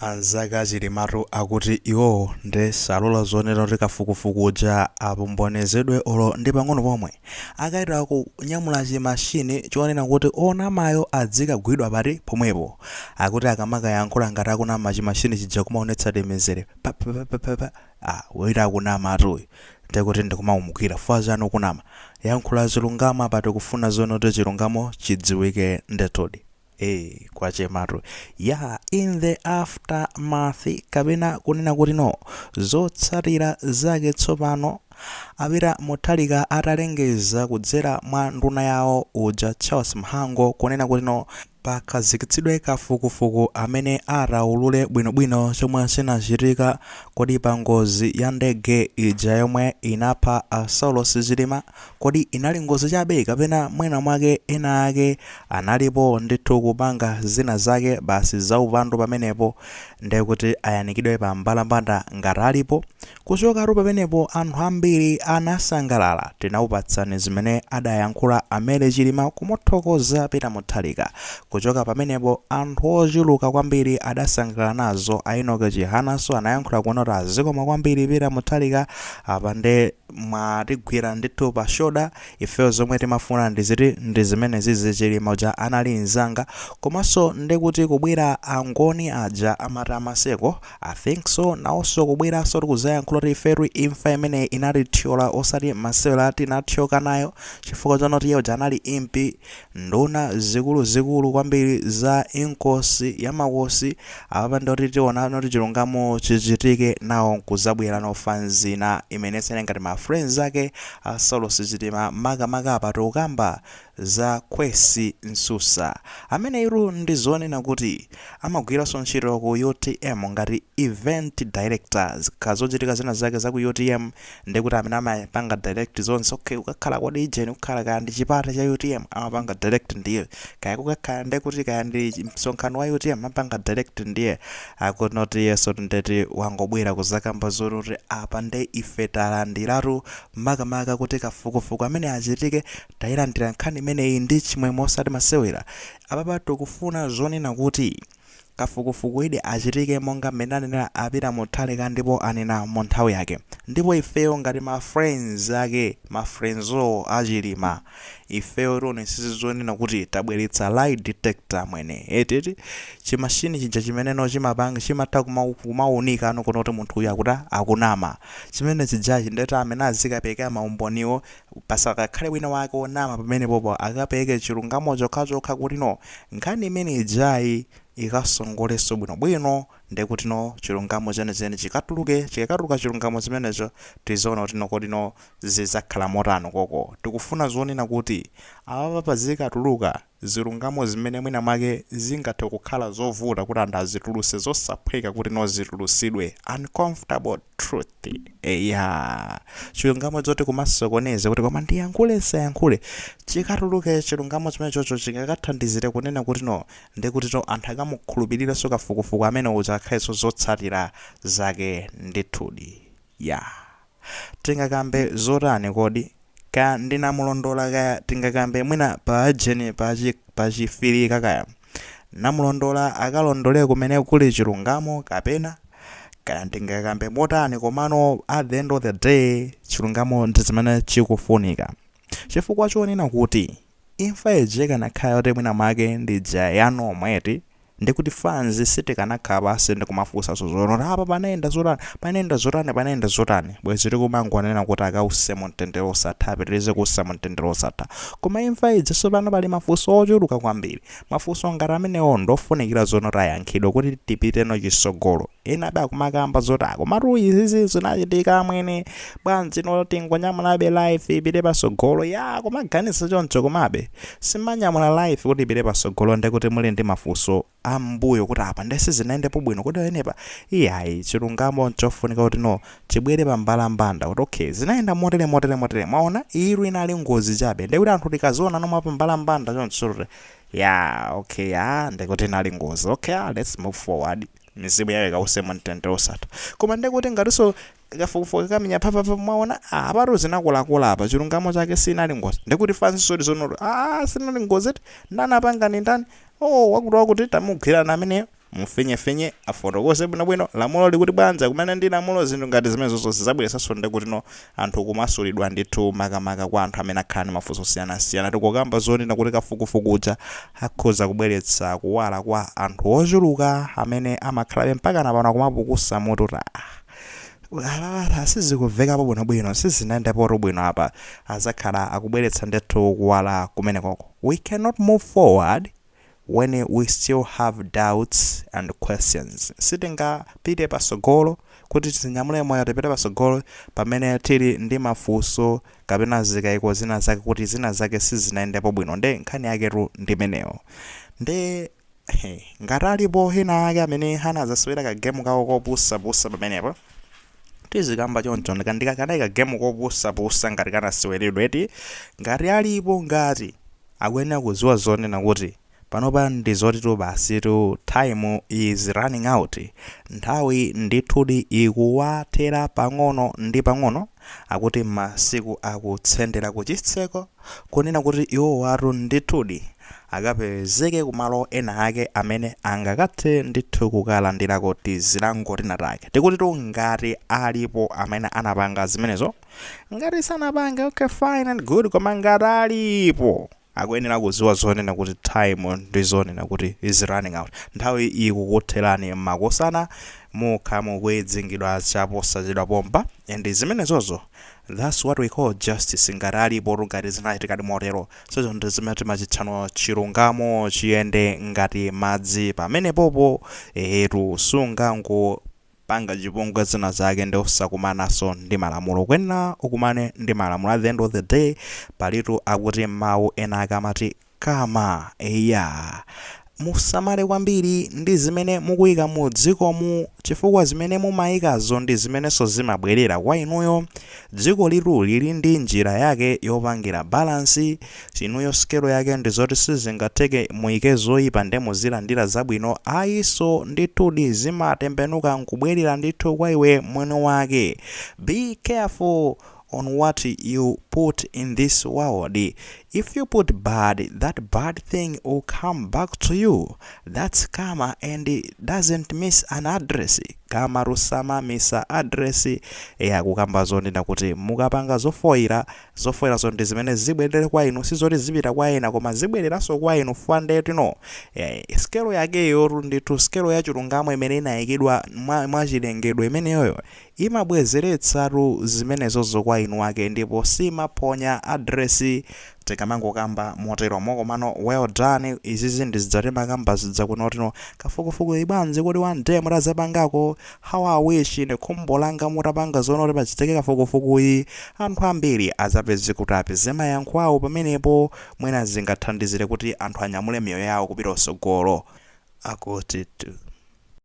Mzake Chilima akuti iwo ndi salola zonena kuti kafukufuku uja apombonezedwe olo ndi pang'ono pomwe akaita kunyamula chimashini chonena kuti onamayo adzikagwidwa pati pomwepo akuti akamakayankhula ngati akunama chimashini chija kumaonetsa temezere woyita akunama atuyi ndikuti ndikumaumukira fuwa zanu kunama yankhula zilungamo pati kufuna zonoti chilungamo chidziwike ndethudi kwa chematu in the aftermath kapena kunena kuti no zotsatira zake tsopano apita muthalika atalengeza kudzera mwa nduna yawo uja Charles Mhango kunena kuti no pakhazikitsidwe kafukufuku amene ataulule bwinobwino chomwe chinachitika kodi pa ngozi ya ndege ija yomwe inapha Saulos Chilima kodi inali ngozi chabe kapena mwina mwake ena ake analipo ndithu kupanga zina zake basi zaupandu pamenepo ndekuti ayanikidwe pa mbalambanda ngati alipo kuchokatu pamenepo anthu ambiri anasangalala tinaupatsani zimene adayankhula amene Chilima kumuthokoza pita muthalika kuchoka pamenepo anthu ochuluka kwambiri adasangalala nazo Ainoke Chihanaso anayankhula kunoti azikoma kwambiri pita muthalika apande mwatigwira ndithu pa shoda ifeyo zomwe timafuna ndi zimene zizi Chilima uja anali mzanga komanso ndikuti kubwera angoni aja amati amaseko I think so nawonso kubweranso tikuzayankhula kuti ifetu imfa imene inatithyola osati masewera tinathyoka nayo chifukwa chanoti iye uja anali impi nduna zikuluzikulu kwambiri za inkosi ya makosi apapanda kuti tiona noti chilungamo chichitike nawo kuzabwera nofanzina imene sene ngati ma friends ake Saulos Chilima makamaka apati ukamba za Khwesi Msusa amene iru ndi zonena kuti amagwiranso ntchito ku UTM ngati event directors kazochitika zina zake za ku UTM ndikuti amene amapanga direct zonse okay ukakhala kodi ijeni kukhala kaya ndi chipata cha UTM amapanga direct ndiye kaya kukakhala ndikuti kaya ndi msonkhano wa UTM amapanga direct ndiye akunoti yeso ndeti wangobwera kuzakamba zoruti apa nde ife talandiratu makamaka kuti kafukufuku amene achitike tayilandira nkhani imeneyi ndi chimwemwe osati masewera apapa tikufuna zonena kuti kafukufuku ide achitike monga mmene anenera apita muthalika ndipo anena mu nthawi yake ndipo ifeyo ngati ma friends ake ma friendso a Chilima ifeyo rone sisi zonena kuti tabweretsa lie detector mwene etiti chimashini chija chimeneno chimapanga chimatha kumaunika ano kunoti munthu uyu akuta akunama chimene chijachi ndeta amene azikapeka maumboniwo pasakakhale wina wake onama pamenepopo akapeke chilungamo chokha kuti no nkhani imene ijayi ikasongoleso bwinobwino ndekuti no chilungamo chenechene chikatuluka chilungamo chimenecho tizoona kuti no kodi no zizakhala motano koko tikufuna zonena kuti apa pazikatuluka zilungamo zimene mwina mwake zingathe kukhala zovuta kuti anthu azituluse zosaphweka kuti no zitulusidwe uncomfortable truth chilungamo choti kumasokoneza kuti koma ndiyankhule sayankhule chikatuluke chilungamo chimenechocho chingakathandizire kunena kuti no ndikuti no anthu akamukhulupiriraso kafukufuku amene uja akhalenso zotsatira zake ndithudi tingakambe zotani kodi ka ndinamulondola kaya tingakambe mwina paajeni pachifirika kaya namulondola akalondole kumene kuli chilungamo kapena kaya tingakambe motani komano at the end of the day chilungamo ndi zimene chikufunika chifukwa chonena kuti imfa ijeka nakhala kuti mwina mwake ndi jayano omweti ndikuti fanzi sitikanakhala basi ndikumafunsa zozono apa panaenda zotani bwezi tikumangwanena kuti akause mtendere osatha apitirize kusa mtendere osatha koma imfa ija pano pali mafunso ochuluka kwambiri mafunso ngati amenewo ndofunikira zono tayankhidwa kuti tipite no chisogolo ena abe akumakamba zotako matu izizi zinachitika mwene bwanji no tingonyamulabe life ipite pasogolo kumaganisa choncho komabe simanyamula life kuti ipite pasogolo ndekuti muli ndi mafunso ambuyo kuti apa ndese zinaendepo bwino kuti enepa iyayi chilungamo nchofunika kuti no chibwere pa mbalambanda kuti okay zinaenda motere mwaona iru inali ngozi chabe ndekuti anthu tikaziona nomwe pa mbalambanda choncho okay ndekuti inali ngozi okay let's move forward mizimu yake kause mtendere osatha koma ndekuti ngatiso kafukufuku kamenya papa mwaona apatu zinakula apa chilungamo chake sinali ngozi ndekuti fansi sodi zonoto sinali ngozi ndani apanga ni ndani wakuti tamugwirana ameneyo mfinye afotokoze bwinobwino lamulo likuti bwanza kumene ndi lamulo zinthu ngati zimene zonse zabweresanso ndi kuti no anthu kumasulidwa ndithu makamaka kwa anthu amene akhala ndi mafunso osiyanasiyana tikukamba zonena kuti kafukufuku uja akhoza kubweretsa kuwala kwa anthu ochuluka amene amakhalabe mpaka napano kumapukusa mututa sizikuvekapo bwinobwino sizinayendapo bwino apa azakhala akubweretsa ndithu kuwala kumenekoko. We cannot move forward when we still have doubts and questions. Sitingapite pasogolo kuti tinyamule moyo tipite pasogolo pamene tili ndi mafunso kapena zikayiko zina zake kuti zina zake sizinayendapo bwino nde nkhani yaketu ndimeneyo. Nde ngati alipo ena ake amene anazasewera kagemu kawo kopusapusa pamenepo tizikamba choncho ndikakanaika gemu kopusapusa ngati kanasiweredweti ngati alipo ngati akuyenera kuziwa zonena kuti panopa ndi zoti basi time is running out, nthawi ndithudi ikuwathera pang'ono ndi pang'ono, akuti masiku akutsendera kuchitseko kunena kuti iwo watu ndithudi akapezeke kumalo ena ake amene angakathe ndithu kukalandirako tizilango tinatake. Tikuti ngati alipo amene anapanga zimenezo, ngati sanapange okay fine and good, koma ngati alipo akuyenera kuziwa zonena kuti time ndi zonena kuti is running out, nthawi ikukutherani makosana mukha mukwedzingidwa chaposachedwa pomba. And zimenezozo, that's what we call justice. Ngati alipo ngati zinachitikadi motero, sozo ndi zimene timachitchano chilungamo chiyende ngati madzi pamene popo sungango panga chipongwe zina zake ndi osakumanaso ndi malamulo. Kwena ukumane ndi malamulo. At the end of the day palitu akuti mawu ena akamati kama musamale kwambiri ndi zimene mukuyika mu dziko mu, chifukwa zimene mumayikazo ndi zimenenso zimabwerera kwa inuyo. Dziko litu lili ndi njira yake yopangira balance, inuyo skelo yake ndi zoti sizingatheke muyike zoyipa ndi muzilandira zabwino, ayiso ndithudi zimatembenuka nkubwerera ndithu kwa iwe mwene wake. Be careful on what you put in this world. If you put bad, that bad thing will come back to you. That's karma, and it doesn't miss an address. Kama rusama misa address kukamba zonena kuti mukapanga zofoira zonde zimene zibwerere kwa inu, sizoti zipita kwa ena koma zibwereraso kwa inu fande tino. Skelo yake yoru ndithu skelo ya chilungamo imene inayikidwa mwachilengedwe imeneyoyo imabwezeretsatu zimenezozo kwa inu wake, ndipo simaponya address tikamango kamba motero mokomano. Well done. Izizi ndizidzatema kamba zidzakunotino kafukufuku ibanze kuti one day mutazapangako how I wish ine khumbo langa mutapanga zonoti pachiteke kafukufuku iyi anthu ambiri azapeze kuti apeze mayankho awo pamenepo, mwina zingathandizire kuti anthu anyamule miyoyo yawo kupita usogolo akuti tu.